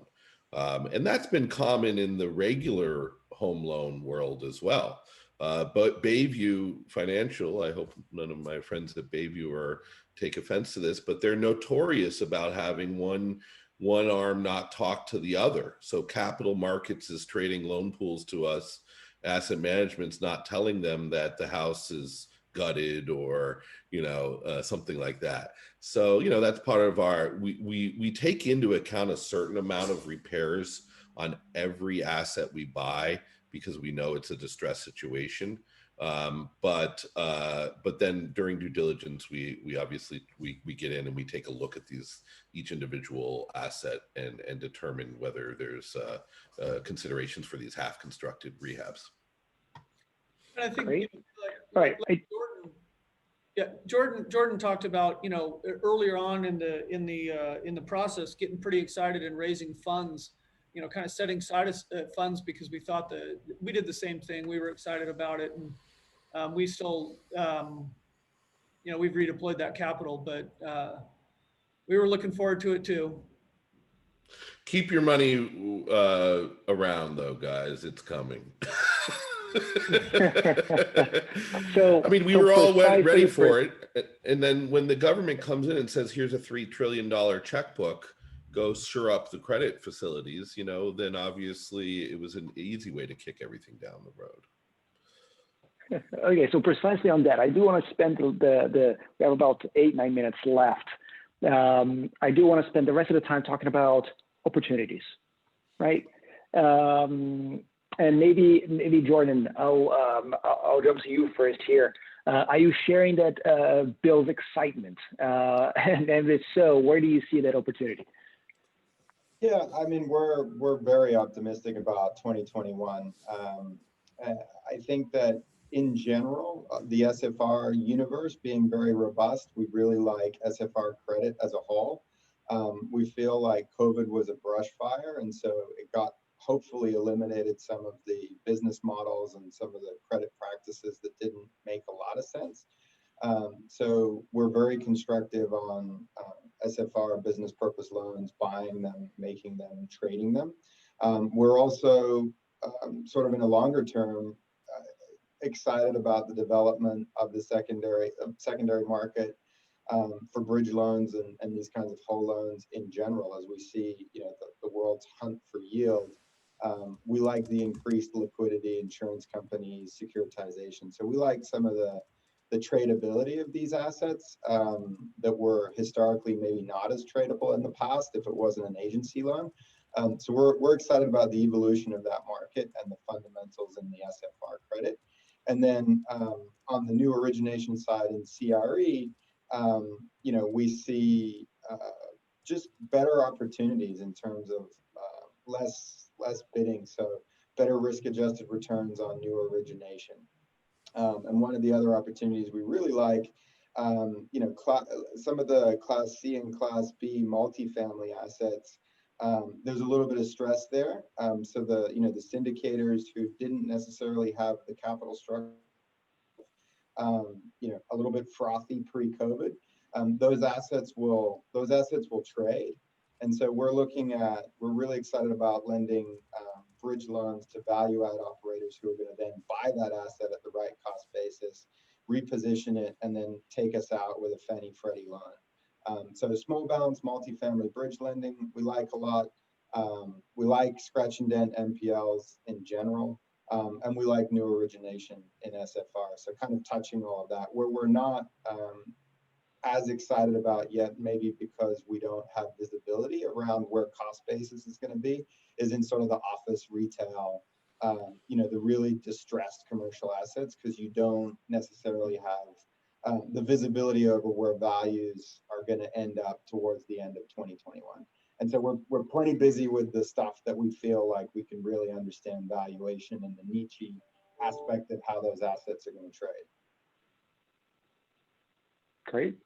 And that's been common in the regular home loan world as well. But Bayview Financial, I hope none of my friends at Bayview take offense to this, but they're notorious about having one arm not talk to the other. So capital markets is trading loan pools to us. Asset management's not telling them that the house is gutted or, something like that. So, that's part of we take into account a certain amount of repairs on every asset we buy, because we know it's a distressed situation. But then during due diligence, we obviously we get in and we take a look at each individual asset and determine whether there's considerations for these half constructed rehabs. And I think, Great. like Right. Jordan talked about, earlier on in the process, getting pretty excited and raising funds, kind of setting aside funds, because we thought that we did the same thing. We were excited about it, and we still, we've redeployed that capital, but we were looking forward to it too. Keep your money around, though, guys. It's coming. So, I mean, we were all ready for it. And then when the government comes in and says, here's a $3 trillion checkbook, go shore up the credit facilities, then obviously it was an easy way to kick everything down the road. Okay, so precisely on that, I do want to spend we have about 8-9 minutes left. I do want to spend the rest of the time talking about opportunities, right? And maybe Jordan, I'll jump to you first here. Are you sharing that Bill's excitement? And if so, where do you see that opportunity? Yeah, I mean, we're very optimistic about 2021. I think that in general, the SFR universe being very robust, we really like SFR credit as a whole. We feel like COVID was a brush fire, and so it got hopefully eliminated some of the business models and some of the credit practices that didn't make a lot of sense. So we're very constructive on SFR business purpose loans, buying them, making them, trading them. We're also sort of in a longer term excited about the development of the secondary market for bridge loans and these kinds of whole loans in general, as we see the world's hunt for yield. We like the increased liquidity, insurance companies, securitization. So we like some of the tradability of these assets that were historically maybe not as tradable in the past if it wasn't an agency loan. So we're excited about the evolution of that market and the fundamentals in the SFR credit. And then on the new origination side in CRE, we see just better opportunities in terms of less bidding, so better risk-adjusted returns on new origination. And one of the other opportunities we really like, some of the Class C and Class B multifamily assets, there's a little bit of stress there. So the syndicators who didn't necessarily have the capital structure, a little bit frothy pre-COVID, those assets will trade. And so we're really excited about lending bridge loans to value add operators who are going to then buy that asset at the right cost basis, reposition it, and then take us out with a Fannie Freddie loan. So small balance multifamily bridge lending, we like a lot. We like scratch and dent NPLs in general, and we like new origination in SFR. So kind of touching all of that, where we're not as excited about yet, maybe because we don't have visibility around where cost basis is going to be, is in sort of the office retail, the really distressed commercial assets, because you don't necessarily have the visibility over where values are going to end up towards the end of 2021. And so we're plenty busy with the stuff that we feel like we can really understand valuation and the niche aspect of how those assets are going to trade. Great.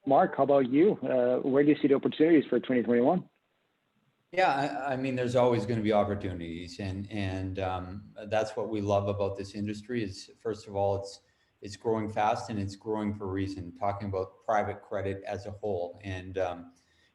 Mark, how about you? Where do you see the opportunities for 2021? Yeah, I mean, there's always going to be opportunities, and that's what we love about this industry. Is first of all, it's growing fast and it's growing for a reason. Talking about private credit as a whole, and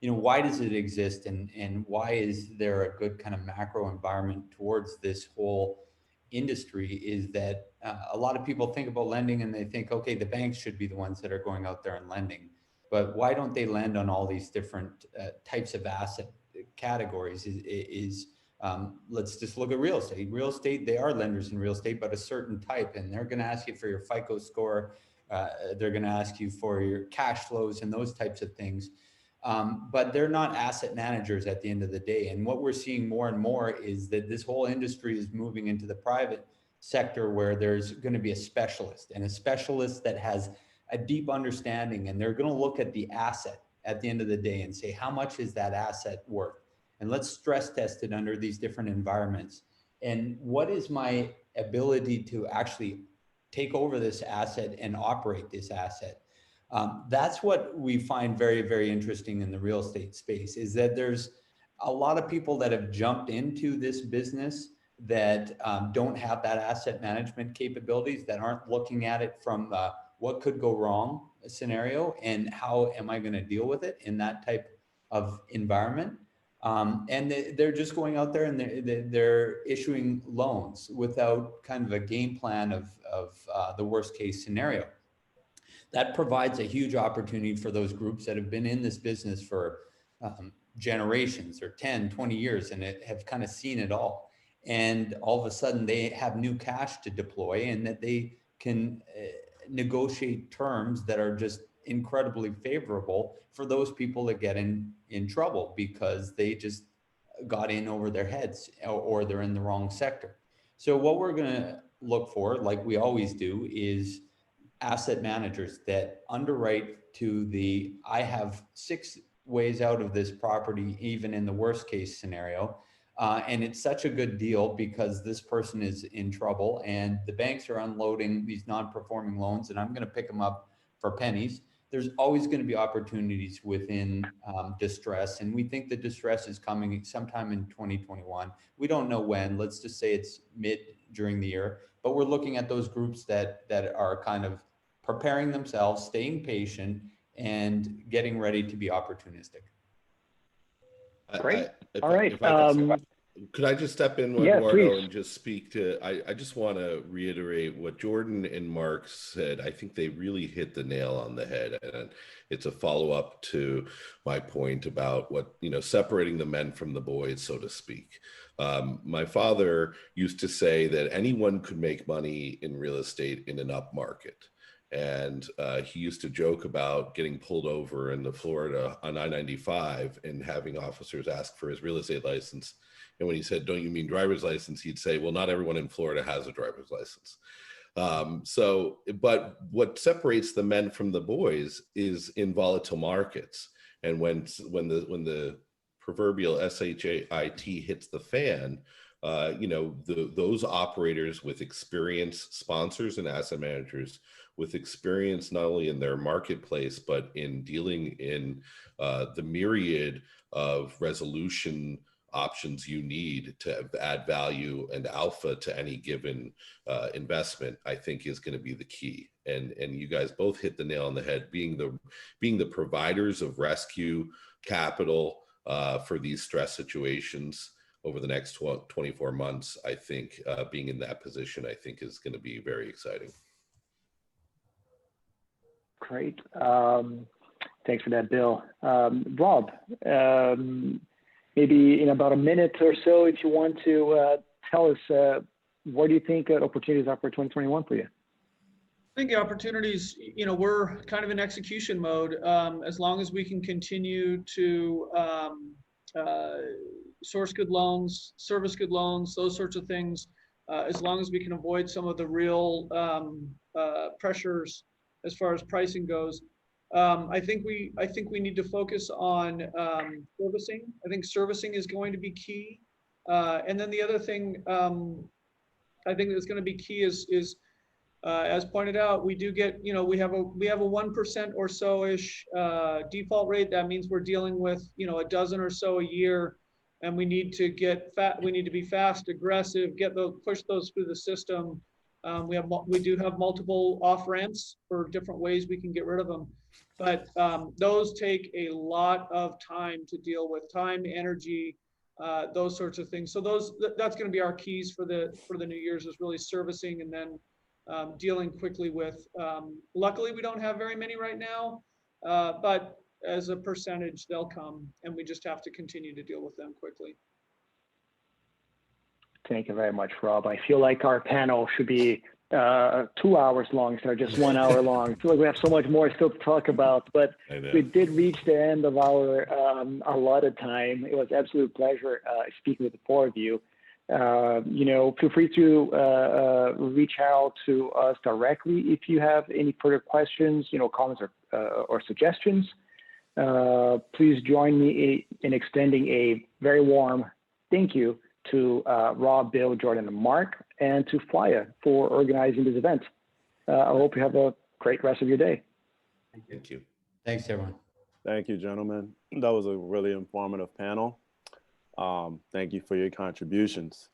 why does it exist, and why is there a good kind of macro environment towards this whole industry? Is that a lot of people think about lending and they think, okay, the banks should be the ones that are going out there and lending, but why don't they lend on all these different types of asset categories? Let's just look at real estate. Real estate, they are lenders in real estate, but a certain type, and they're going to ask you for your FICO score. They're going to ask you for your cash flows and those types of things. But they're not asset managers at the end of the day. And what we're seeing more and more is that this whole industry is moving into the private sector, where there's going to be a specialist, and a specialist that has a deep understanding, and they're going to look at the asset at the end of the day and say, how much is that asset worth? And let's stress test it under these different environments. And what is my ability to actually take over this asset and operate this asset? That's what we find very, very interesting in the real estate space, is that there's a lot of people that have jumped into this business that don't have that asset management capabilities, that aren't looking at it from what could go wrong scenario and how am I going to deal with it in that type of environment. And they're just going out there and they're issuing loans without kind of a game plan of the worst case scenario. That provides a huge opportunity for those groups that have been in this business for generations or 10, 20 years and have kind of seen it all. And all of a sudden they have new cash to deploy, and that they can negotiate terms that are just incredibly favorable for those people that get in trouble because they just got in over their heads, or they're in the wrong sector. So what we're going to look for, like we always do, is asset managers that underwrite to the, I have 6 ways out of this property, even in the worst case scenario. And it's such a good deal because this person is in trouble and the banks are unloading these non-performing loans, and I'm going to pick them up for pennies. There's always going to be opportunities within distress. And we think the distress is coming sometime in 2021. We don't know when. Let's just say it's mid during the year. But we're looking at those groups that are kind of preparing themselves, staying patient, and getting ready to be opportunistic. Great. All right. Could I just step in, Yeah, Eduardo, please. and just speak to, I just want to reiterate what Jordan and Mark said. I think they really hit the nail on the head. And it's a follow-up to my point about what, separating the men from the boys, so to speak. My father used to say that anyone could make money in real estate in an up market. And he used to joke about getting pulled over in the Florida on I-95 and having officers ask for his real estate license. And when he said, "Don't you mean driver's license?" he'd say, "Well, not everyone in Florida has a driver's license." But what separates the men from the boys is in volatile markets. And when the proverbial SHIT hits the fan, those operators with experience, sponsors and asset managers with experience, not only in their marketplace, but in dealing in the myriad of resolution options you need to add value and alpha to any given investment, I think is going to be the key. And you guys both hit the nail on the head, being the providers of rescue capital for these stress situations over the next 24 months. I think being in that position, I think, is going to be very exciting. Great. Thanks for that, Bill. Rob, maybe in about a minute or so, if you want to tell us what do you think opportunities are for 2021 for you? I think the opportunities, we're kind of in execution mode. As long as we can continue to source good loans, service good loans, those sorts of things, as long as we can avoid some of the real pressures as far as pricing goes, I think we need to focus on servicing. I think servicing is going to be key. And then the other thing I think that's going to be key is as pointed out, we do get, we have a 1% or so-ish default rate. That means we're dealing with, a dozen or so a year. and we need to we need to be fast, aggressive, push those through the system. We do have multiple off ramps for different ways we can get rid of them, but those take a lot of time to deal with, time, energy, those sorts of things. So that's going to be our keys for the New Year's, is really servicing and then dealing quickly with. Luckily, we don't have very many right now, but as a percentage, they'll come, and we just have to continue to deal with them quickly. Thank you very much, Rob. I feel like our panel should be 2 hours long instead of just 1 hour long. I feel like we have so much more still to talk about, but we did reach the end of our allotted time. It was an absolute pleasure speaking with the four of you. Feel free to reach out to us directly if you have any further questions, comments or suggestions. Please join me in extending a very warm thank you to Rob, Bill, Jordan, and Mark, and to Flya for organizing this event. I hope you have a great rest of your day. Thank you. Thanks, everyone. Thank you, gentlemen. That was a really informative panel. Thank you for your contributions.